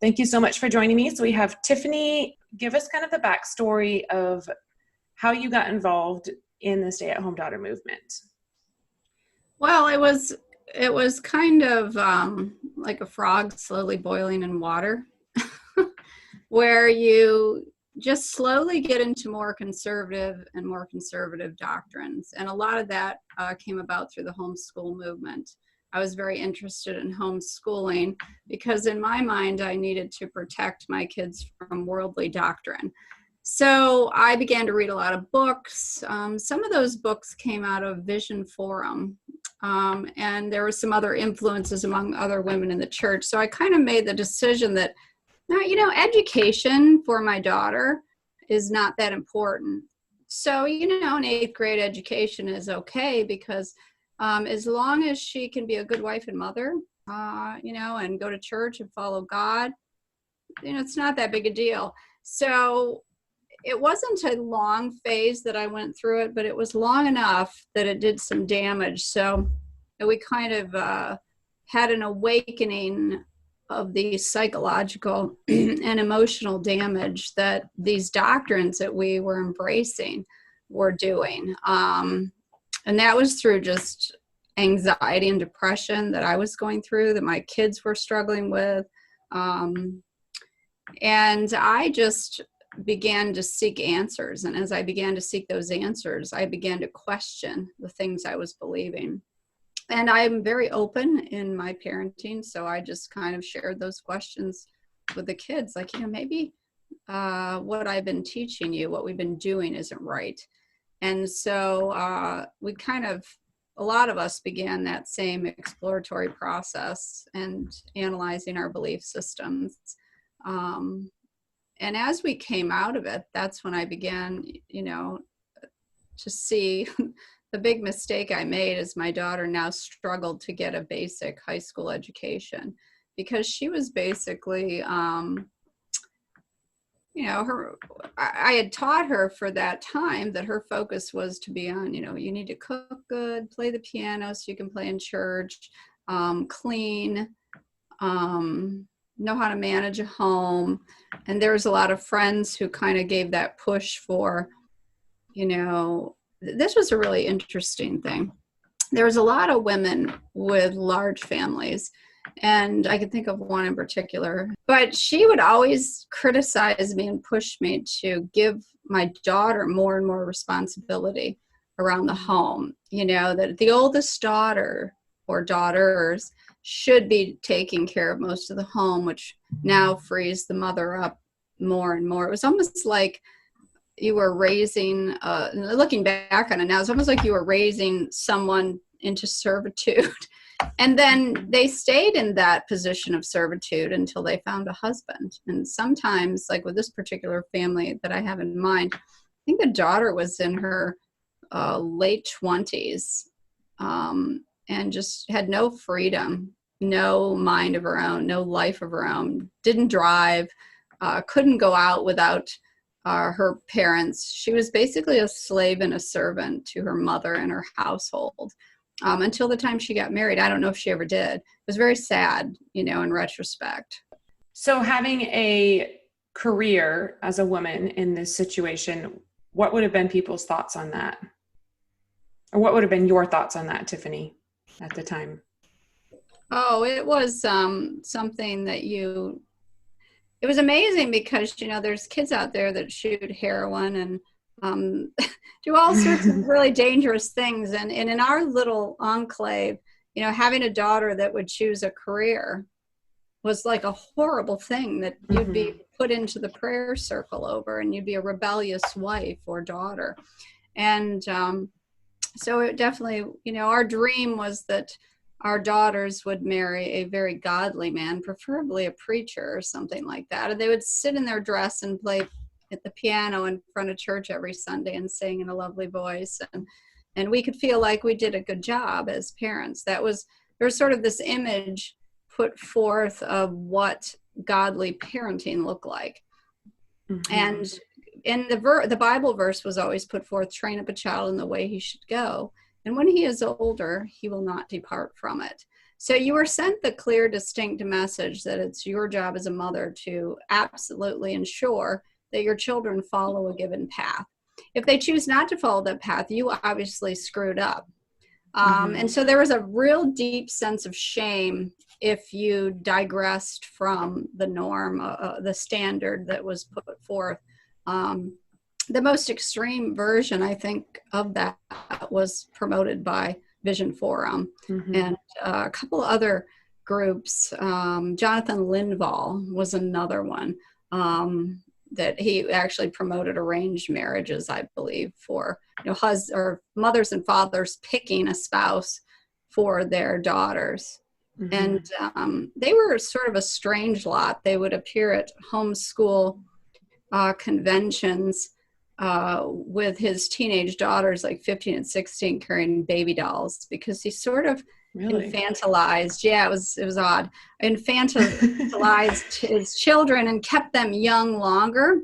Thank you so much for joining me. So we have Tiffani. Give us kind of the backstory of how you got involved in the stay-at-home daughter movement. Well, it was kind of like a frog slowly boiling in water, where you just slowly get into more conservative doctrines. And a lot of that came about through the homeschool movement. I was very interested in homeschooling because in my mind, I needed to protect my kids from worldly doctrine. So I began to read a lot of books. Some of those books came out of Vision Forum. And there were some other influences among other women in the church. So I kind of made the decision that, now, education for my daughter is not that important. So, an eighth grade education is okay because as long as she can be a good wife and mother, and go to church and follow God, it's not that big a deal. So it wasn't a long phase that I went through it, but it was long enough that it did some damage. So we kind of had an awakening of the psychological and emotional damage that these doctrines that we were embracing were doing. And that was through just anxiety and depression that I was going through, that my kids were struggling with. And I just began to seek answers. And as I began to seek those answers, I began to question the things I was believing. And I'm very open in my parenting, so I just kind of shared those questions with the kids, like, maybe what I've been teaching you, what we've been doing isn't right. And so a lot of us began that same exploratory process and analyzing our belief systems. And as we came out of it, that's when I began, to see the big mistake I made is my daughter now struggled to get a basic high school education because she was basically, I had taught her for that time that her focus was to be on, you need to cook good, play the piano so you can play in church, clean, know how to manage a home. And there was a lot of friends who kind of gave that push for, this was a really interesting thing. There was a lot of women with large families, and I can think of one in particular, but she would always criticize me and push me to give my daughter more and more responsibility around the home, that the oldest daughter or daughters should be taking care of most of the home, which now frees the mother up more and more. It was almost like you were raising, looking back on it now, it's almost like you were raising someone into servitude. And then they stayed in that position of servitude until they found a husband. And sometimes, like with this particular family that I have in mind, I think the daughter was in her late 20s and just had no freedom, no mind of her own, no life of her own, didn't drive, couldn't go out without her parents. She was basically a slave and a servant to her mother and her household until the time she got married. I don't know if she ever did. It was very sad, in retrospect. So having a career as a woman in this situation, what would have been people's thoughts on that? Or what would have been your thoughts on that, Tiffani, at the time? Oh, it was something that it was amazing because, there's kids out there that shoot heroin and do all sorts of really dangerous things. And in our little enclave, having a daughter that would choose a career was like a horrible thing that you'd be put into the prayer circle over, and you'd be a rebellious wife or daughter. And so it definitely, our dream was that our daughters would marry a very godly man, preferably a preacher or something like that. And they would sit in their dress and play at the piano in front of church every Sunday and sing in a lovely voice. And we could feel like we did a good job as parents. There was sort of this image put forth of what godly parenting looked like. And the Bible verse was always put forth, train up a child in the way he should go. And when he is older, he will not depart from it. So you were sent the clear, distinct message that it's your job as a mother to absolutely ensure that your children follow a given path. If they choose not to follow that path, you obviously screwed up. And so there was a real deep sense of shame if you digressed from the norm, the standard that was put forth. The most extreme version, I think, of that was promoted by Vision Forum and a couple other groups. Jonathan Linval was another one that he actually promoted arranged marriages, I believe, for or mothers and fathers picking a spouse for their daughters. And they were sort of a strange lot. They would appear at homeschool conventions with his teenage daughters, like 15 and 16, carrying baby dolls, because he sort of infantilized. Yeah, it was odd. Infantilized his children and kept them young longer.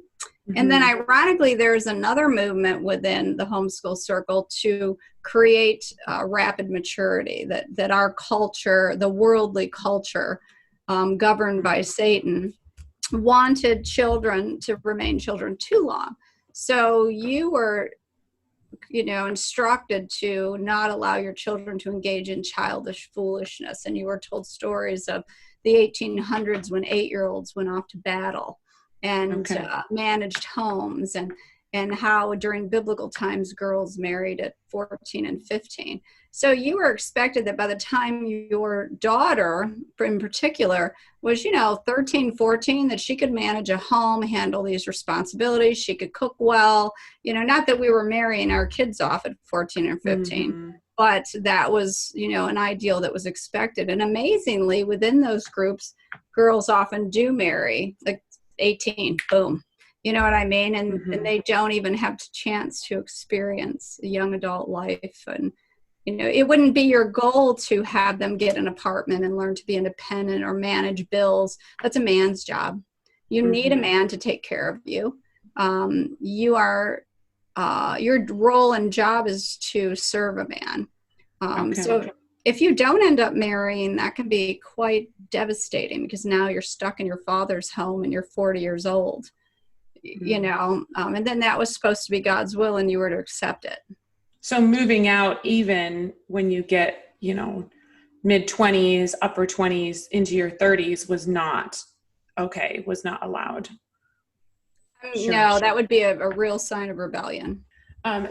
And then ironically, there's another movement within the homeschool circle to create rapid maturity, that our culture, the worldly culture governed by Satan, wanted children to remain children too long. So you were, instructed to not allow your children to engage in childish foolishness. And you were told stories of the 1800s when 8-year-olds went off to battle and managed homes, and how during biblical times girls married at 14 and 15. So you were expected that by the time your daughter in particular was, 13, 14, that she could manage a home, handle these responsibilities, she could cook well, not that we were marrying our kids off at 14 or 15, but that was, an ideal that was expected. And amazingly, within those groups, girls often do marry, like 18, boom. You know what I mean? And they don't even have the chance to experience a young adult life. And, it wouldn't be your goal to have them get an apartment and learn to be independent or manage bills. That's a man's job. You need a man to take care of you. Your role and job is to serve a man. So if you don't end up marrying, that can be quite devastating, because now you're stuck in your father's home and you're 40 years old. And then that was supposed to be God's will, and you were to accept it. So moving out, even when you get, mid 20s, upper 20s into your 30s, was not allowed. No, that would be a real sign of rebellion.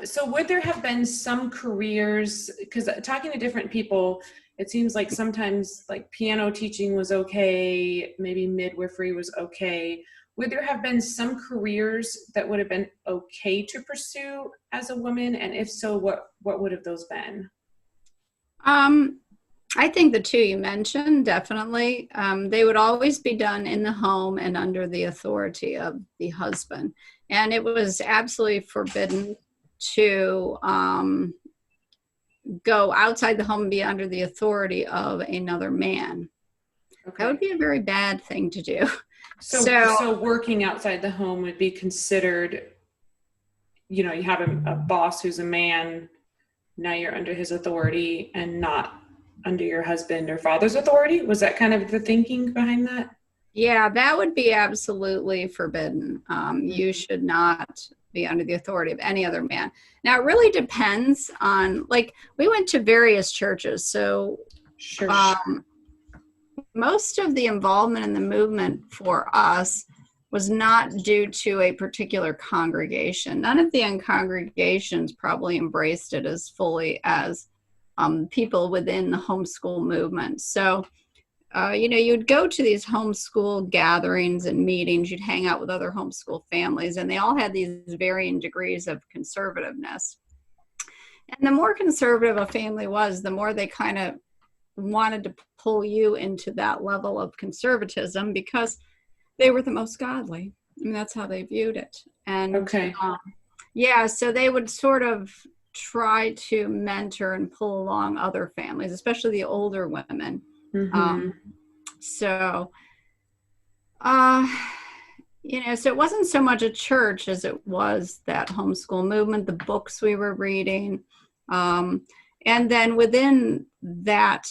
So would there have been some careers, because talking to different people, it seems like sometimes like piano teaching was okay, maybe midwifery was okay. Would there have been some careers that would have been okay to pursue as a woman? And if so, what would have those been? I think the two you mentioned, definitely. They would always be done in the home and under the authority of the husband. And it was absolutely forbidden to go outside the home and be under the authority of another man. That would be a very bad thing to do. So working outside the home would be considered, you have a boss who's a man, now you're under his authority and not under your husband or father's authority? Was that kind of the thinking behind that? Yeah, that would be absolutely forbidden. You should not be under the authority of any other man. Now, it really depends on, we went to various churches. So most of the involvement in the movement for us was not due to a particular congregation. None of the congregations probably embraced it as fully as people within the homeschool movement. So, you'd go to these homeschool gatherings and meetings, you'd hang out with other homeschool families, and they all had these varying degrees of conservativeness. And the more conservative a family was, the more they kind of wanted to pull you into that level of conservatism, because they were the most godly. I mean, that's how they viewed it. And so they would sort of try to mentor and pull along other families, especially the older women. So it wasn't so much a church as it was that homeschool movement, the books we were reading. And then within that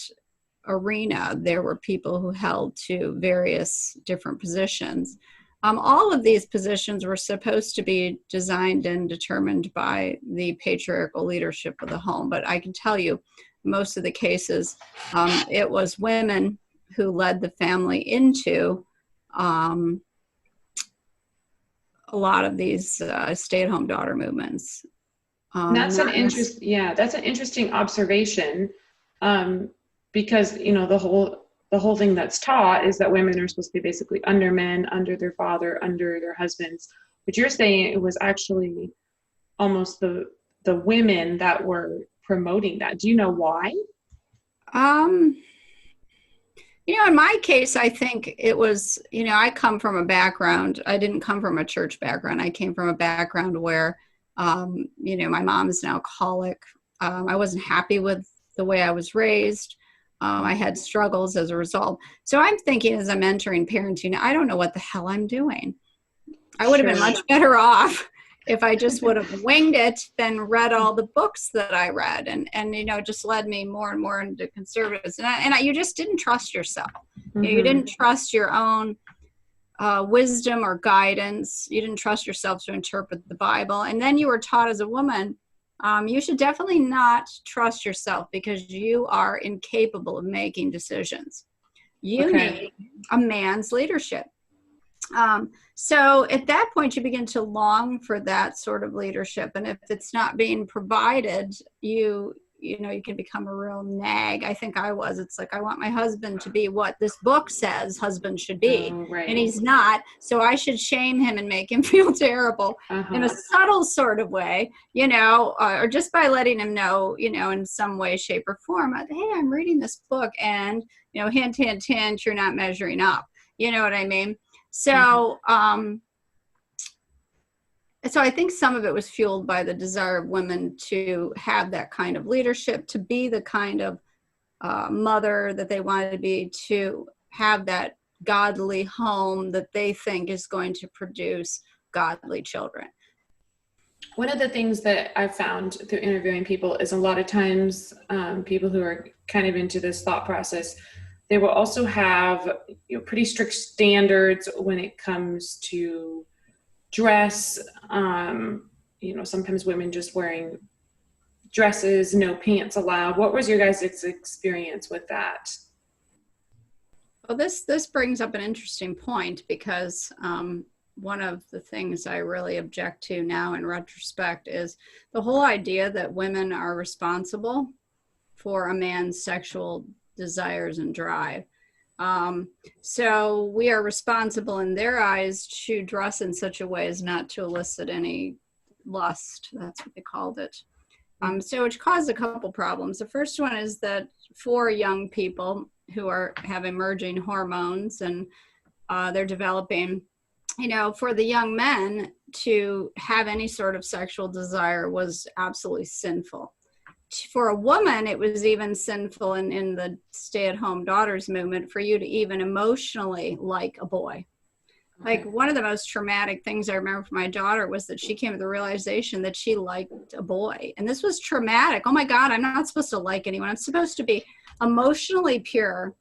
arena, there were people who held to various different positions. All of these positions were supposed to be designed and determined by the patriarchal leadership of the home. But I can tell you, most of the cases, it was women who led the family into a lot of these stay-at-home daughter movements. That's that's an interesting observation, because the whole thing that's taught is that women are supposed to be basically under men, under their father, under their husbands. But you're saying it was actually almost the women that were promoting that. Do you know why? In my case, I think it was, I come from a background. I didn't come from a church background. I came from a background where, my mom is an alcoholic. I wasn't happy with the way I was raised. I had struggles as a result. So I'm thinking as I'm entering parenting, I don't know what the hell I'm doing. I would have been much better off if I just would have winged it than read all the books that I read, and just led me more and more into conservatives. And you just didn't trust yourself. Mm-hmm. You didn't trust your own wisdom or guidance. You didn't trust yourself to interpret the Bible. And then you were taught as a woman, you should definitely not trust yourself because you are incapable of making decisions. You need a man's leadership. So at that point, you begin to long for that sort of leadership. And if it's not being provided, you can become a real nag. I think I was. It's like, I want my husband to be what this book says husband should be. And he's not. So I should shame him and make him feel terrible in a subtle sort of way, or just by letting him know, in some way, shape, or form, hey, I'm reading this book and, hint, hint, hint, you're not measuring up. You know what I mean? So, so I think some of it was fueled by the desire of women to have that kind of leadership, to be the kind of mother that they wanted to be, to have that godly home that they think is going to produce godly children. One of the things that I've found through interviewing people is a lot of times people who are kind of into this thought process, they will also have pretty strict standards when it comes to dress. Sometimes women just wearing dresses, no pants allowed. What was your guys' experience with that? Well, this brings up an interesting point because one of the things I really object to now in retrospect is the whole idea that women are responsible for a man's sexual desires and drive. So we are responsible in their eyes to dress in such a way as not to elicit any lust. That's what they called it. So it caused a couple problems. The first one is that for young people who have emerging hormones and they're developing, for the young men to have any sort of sexual desire was absolutely sinful. For a woman, it was even sinful in the stay-at-home daughters movement for you to even emotionally like a boy. Like one of the most traumatic things I remember from my daughter was that she came to the realization that she liked a boy. And this was traumatic. Oh my God, I'm not supposed to like anyone. I'm supposed to be emotionally pure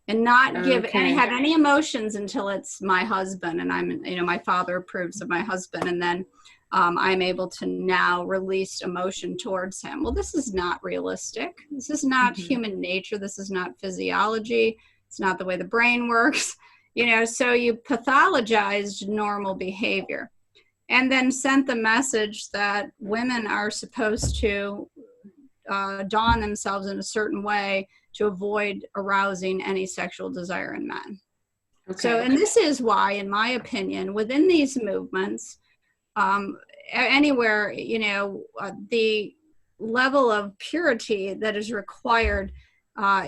and not have any emotions until it's my husband. And I'm, my father approves of my husband. And then I'm able to now release emotion towards him. Well, this is not realistic. This is not human nature. This is not physiology. It's not the way the brain works. So you pathologized normal behavior and then sent the message that women are supposed to don themselves in a certain way to avoid arousing any sexual desire in men. And this is why, in my opinion, within these movements, anywhere, the level of purity that is required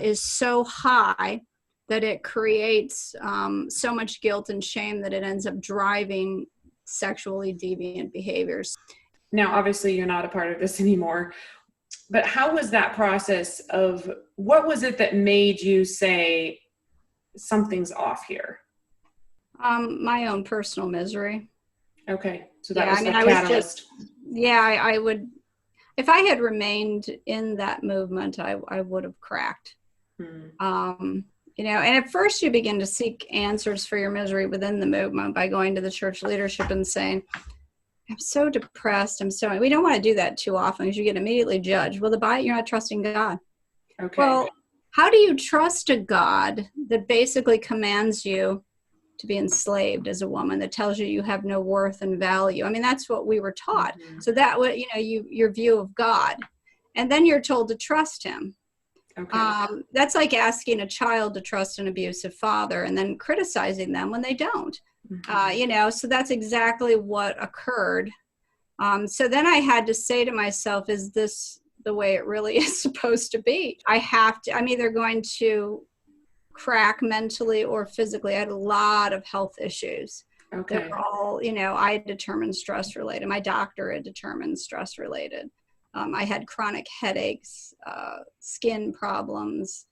is so high that it creates so much guilt and shame that it ends up driving sexually deviant behaviors. Now, obviously, you're not a part of this anymore, but how was that process of, what was it that made you say something's off here? My own personal misery. Okay, so that was the catalyst. I would, if I had remained in that movement, I would have cracked. Hmm. And at first you begin to seek answers for your misery within the movement by going to the church leadership and saying, I'm so depressed. We don't want to do that too often because you get immediately judged. Well, you're not trusting God. Okay. Well, how do you trust a God that basically commands you to be enslaved as a woman, that tells you you have no worth and value? I mean, that's what we were taught. Mm-hmm. So that would, your view of God. And then you're told to trust him. Okay. That's like asking a child to trust an abusive father and then criticizing them when they don't. Mm-hmm. So that's exactly what occurred. So then I had to say to myself, is this the way it really is supposed to be? I'm either going to crack mentally or physically. I had a lot of health issues. Okay. They were all, I had determined stress related. My doctor had determined stress related. I had chronic headaches, skin problems,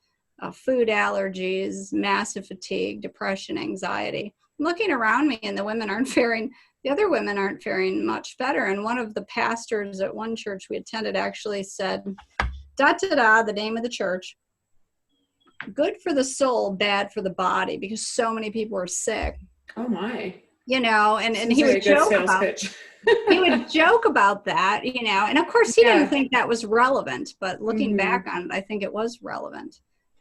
food allergies, massive fatigue, depression, anxiety. I'm looking around me and the other women aren't faring much better. And one of the pastors at one church we attended actually said, the name of the church, good for the soul, bad for the body, because so many people are sick. Oh my. And he would joke about pitch. he would joke about that, and of course he didn't think that was relevant, but looking back on it, I think it was relevant.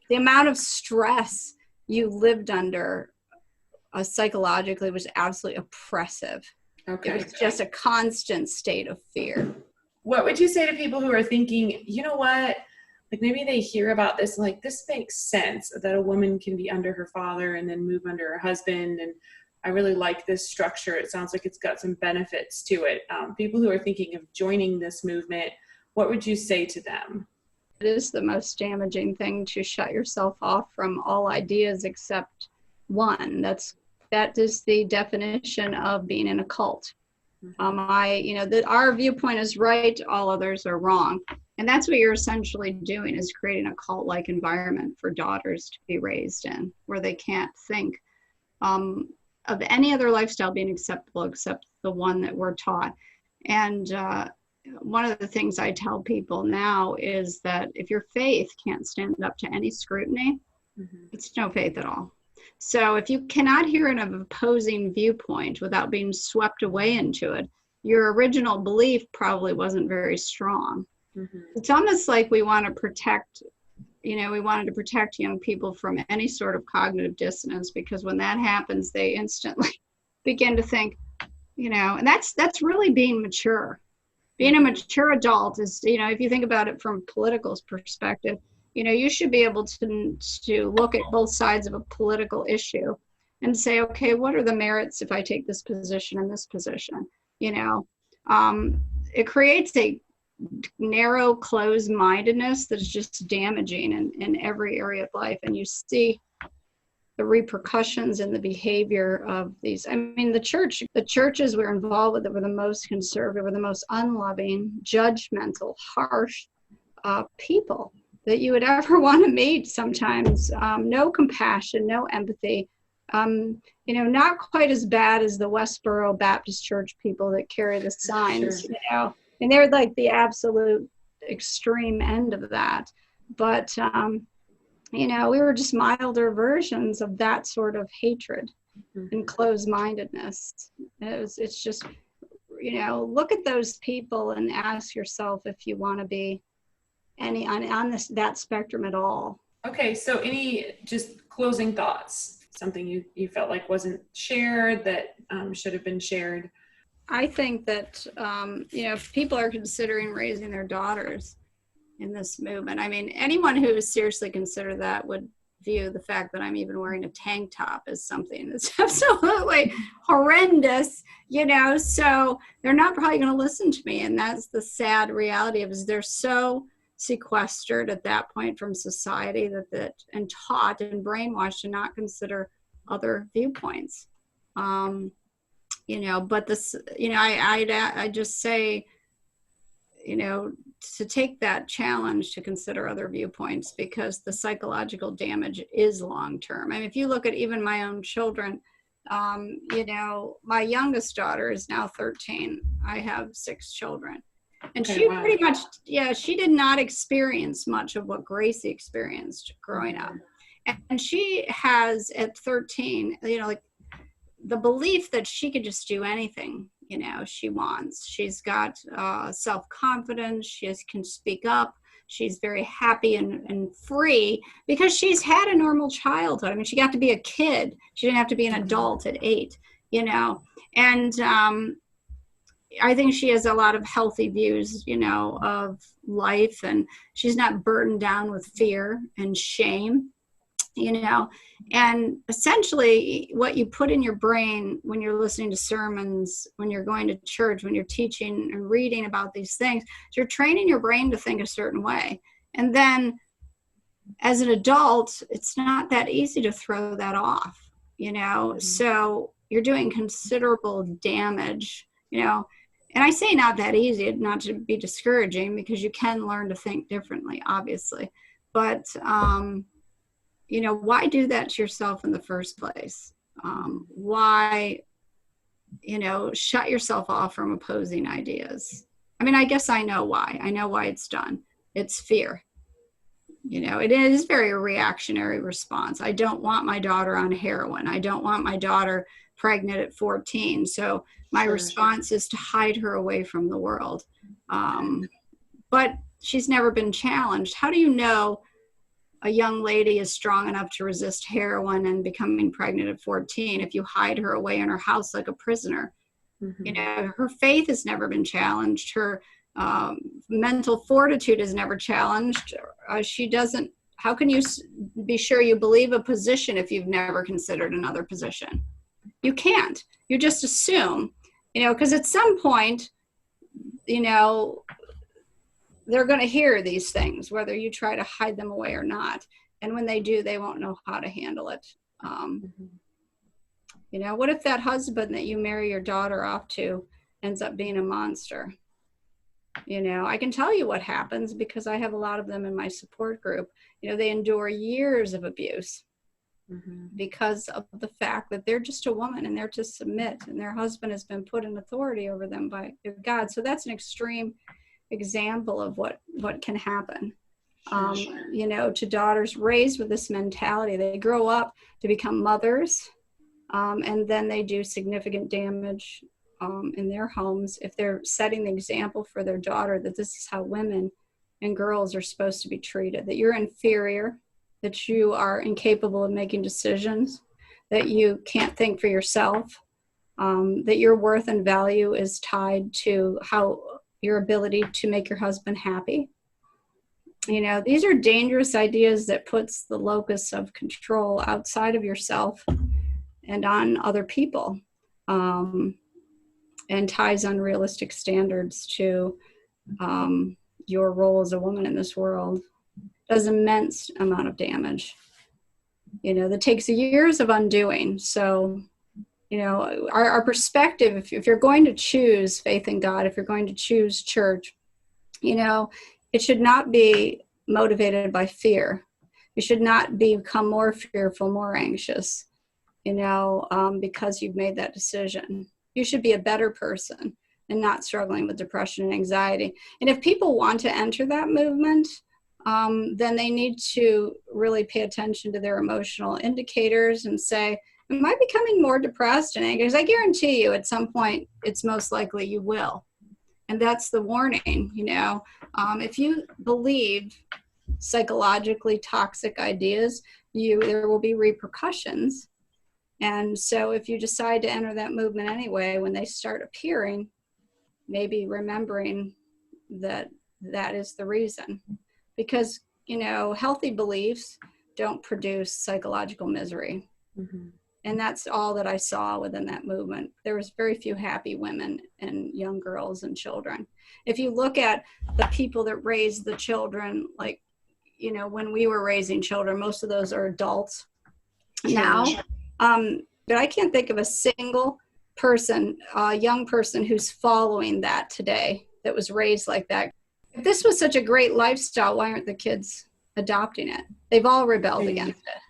The amount of stress you lived under psychologically was absolutely oppressive. Okay. It was just a constant state of fear. What would you say to people who are thinking, you know what, like maybe they hear about this, like this makes sense that a woman can be under her father and then move under her husband, and I really like this structure. It sounds like it's got some benefits to it. People who are thinking of joining this movement, what would you say to them? It is the most damaging thing to shut yourself off from all ideas except one. That is the definition of being in a cult. Our viewpoint is right, all others are wrong. And that's what you're essentially doing, is creating a cult-like environment for daughters to be raised in, where they can't think of any other lifestyle being acceptable except the one that we're taught. And one of the things I tell people now is that if your faith can't stand up to any scrutiny, it's no faith at all. So if you cannot hear an opposing viewpoint without being swept away into it, your original belief probably wasn't very strong. It's almost like we want to protect, we wanted to protect young people from any sort of cognitive dissonance, because when that happens, they instantly begin to think, and that's really being mature. Being a mature adult is, if you think about it from a political perspective, you should be able to look at both sides of a political issue and say, okay, what are the merits if I take this position and this position? It creates a narrow, closed-mindedness that's just damaging in every area of life. And you see the repercussions in the behavior of these. I mean, the churches we're involved with that were the most conservative, were the most unloving, judgmental, harsh people that you would ever want to meet sometimes. No compassion, no empathy. Not quite as bad as the Westboro Baptist Church people that carry the signs, Sure. And they're like the absolute extreme end of that. But, we were just milder versions of that sort of hatred and closed-mindedness. It's just, look at those people and ask yourself if you want to be on that spectrum at all. Okay, so any just closing thoughts, something you felt like wasn't shared that should have been shared? I think that, if people are considering raising their daughters in this movement, I mean, anyone who seriously considered that would view the fact that I'm even wearing a tank top as something that's absolutely horrendous, so they're not probably going to listen to me. And that's the sad reality of it, is they're so sequestered at that point from society that and taught and brainwashed to not consider other viewpoints. But this, I just say, to take that challenge to consider other viewpoints, because the psychological damage is long-term. I mean, if you look at even my own children, my youngest daughter is now 13. I have 6 children. And Okay, she wow. pretty much, she did not experience much of what Gracie experienced growing up. And she has at 13, like the belief that she could just do anything, she wants. She's got self-confidence. She can speak up. She's very happy and free because she's had a normal childhood. I mean, she got to be a kid. She didn't have to be an adult at 8, and I think she has a lot of healthy views, of life, and she's not burdened down with fear and shame. And essentially what you put in your brain when you're listening to sermons, when you're going to church, when you're teaching and reading about these things, you're training your brain to think a certain way. And then as an adult, it's not that easy to throw that off, so you're doing considerable damage, and I say not that easy, not to be discouraging, because you can learn to think differently, obviously, but why do that to yourself in the first place? Why, shut yourself off from opposing ideas? I mean, I guess I know why. I know why it's done. It's fear. It is very reactionary response. I don't want my daughter on heroin. I don't want my daughter pregnant at 14. So my response is to hide her away from the world. But she's never been challenged. How do you know a young lady is strong enough to resist heroin and becoming pregnant at 14 if you hide her away in her house like a prisoner? Her faith has never been challenged. Her mental fortitude is never challenged. How can you be sure you believe a position if you've never considered another position? You can't. You just assume, because at some point, they're going to hear these things, whether you try to hide them away or not. And when they do, they won't know how to handle it. What if that husband that you marry your daughter off to ends up being a monster? I can tell you what happens because I have a lot of them in my support group. They endure years of abuse because of the fact that they're just a woman and they're to submit, and their husband has been put in authority over them by God. So that's an extreme example of what can happen. To daughters raised with this mentality. They grow up to become mothers, and then they do significant damage in their homes if they're setting the example for their daughter that this is how women and girls are supposed to be treated, that you're inferior, that you are incapable of making decisions, that you can't think for yourself, that your worth and value is tied to your ability to make your husband happy. These are dangerous ideas that puts the locus of control outside of yourself and on other people, and ties unrealistic standards to your role as a woman in this world. Does immense amount of damage, that takes years of undoing. So, our perspective, if you're going to choose faith in God, if you're going to choose church, it should not be motivated by fear. You should not become more fearful, more anxious, because you've made that decision. You should be a better person and not struggling with depression and anxiety. And if people want to enter that movement, then they need to really pay attention to their emotional indicators and say, am I becoming more depressed and anxious? I guarantee you at some point, it's most likely you will. And that's the warning, if you believe psychologically toxic ideas, there will be repercussions. And so if you decide to enter that movement anyway, when they start appearing, maybe remembering that is the reason. Because, healthy beliefs don't produce psychological misery. And that's all that I saw within that movement. There was very few happy women and young girls and children. If you look at the people that raised the children, like, when we were raising children, most of those are adults now. But I can't think of a single person, young person who's following that today that was raised like that. If this was such a great lifestyle, why aren't the kids adopting it? They've all rebelled against it.